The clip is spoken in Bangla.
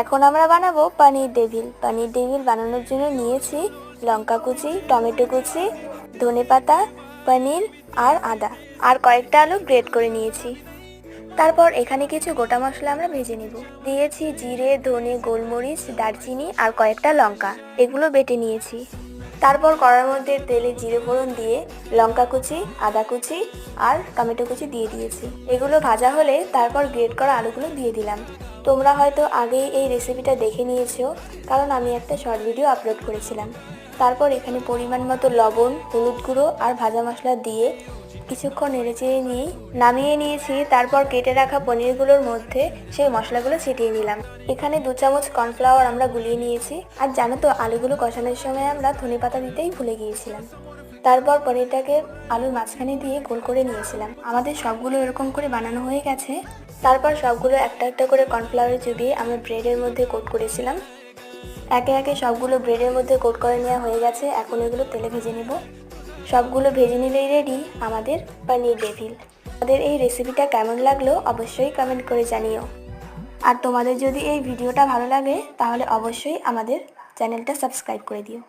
এখন আমরা বানাবো পনির ডেভিল। পনির ডেভিল বানানোর জন্য নিয়েছি লঙ্কা কুচি, টমেটো কুচি, ধনেপাতা, পনির আর আদা আর কয়েকটা আলু গ্রেট করে নিয়েছি। তারপর এখানে কিছু গোটা মশলা আমরা ভেজে নেব। দিয়েছি জিরে, ধনে, গোলমরিচ, দারচিনি আর কয়েকটা লঙ্কা, এগুলো বেটে নিয়েছি। তারপর কড়ার মধ্যে তেলে জিরে ফোড়ন দিয়ে লঙ্কা কুচি, আদা কুচি আর টমেটো কুচি দিয়ে দিয়েছি। এগুলো ভাজা হলে তারপর গ্রেট করা আলুগুলো দিয়ে দিলাম। তোমরা হয়তো আগেই এই রেসিপিটা দেখে নিয়েছো, কারণ আমি একটা শর্ট ভিডিও আপলোড করেছিলাম। তারপর এখানে পরিমাণ মতো লবণ, হলুদ গুঁড়ো আর ভাজা মশলা দিয়ে কিছুক্ষণ নেড়েচেড়ে নিয়ে নামিয়ে নিয়েছি। তারপর কেটে রাখা পনিরগুলোর মধ্যে সেই মশলাগুলো ছিটিয়ে নিলাম। এখানে 2 চামচ কর্নফ্লাওয়ার আমরা গুলিয়ে নিয়েছি। আর জানো তো, আলুগুলো কষানোর সময় আমরা ধনেপাতা দিতেই ভুলে গিয়েছিলাম। তারপর পনিরটাকে আলুর মাঝখানে দিয়ে গোল করে নিয়েছিলাম। আমাদের সবগুলো এরকম করে বানানো হয়ে গেছে। তারপর সবগুলো একটা একটা করে কর্নফ্লাওয়ারে চুবিয়ে আমরা ব্রেডের মধ্যে কোট করেছিলাম। একে একে সবগুলো ব্রেডের মধ্যে কোট করে নেওয়া হয়ে গেছে। এখন এগুলো তেলে ভেজে নেব। সবগুলো ভেজে নিলেই রেডি আমাদের পনির ডেভিল। আমাদের এই রেসিপিটা কেমন লাগলো অবশ্যই কমেন্ট করে জানিও। আর তোমাদের যদি এই ভিডিওটা ভালো লাগে তাহলে অবশ্যই আমাদের চ্যানেলটা সাবস্ক্রাইব করে দিও।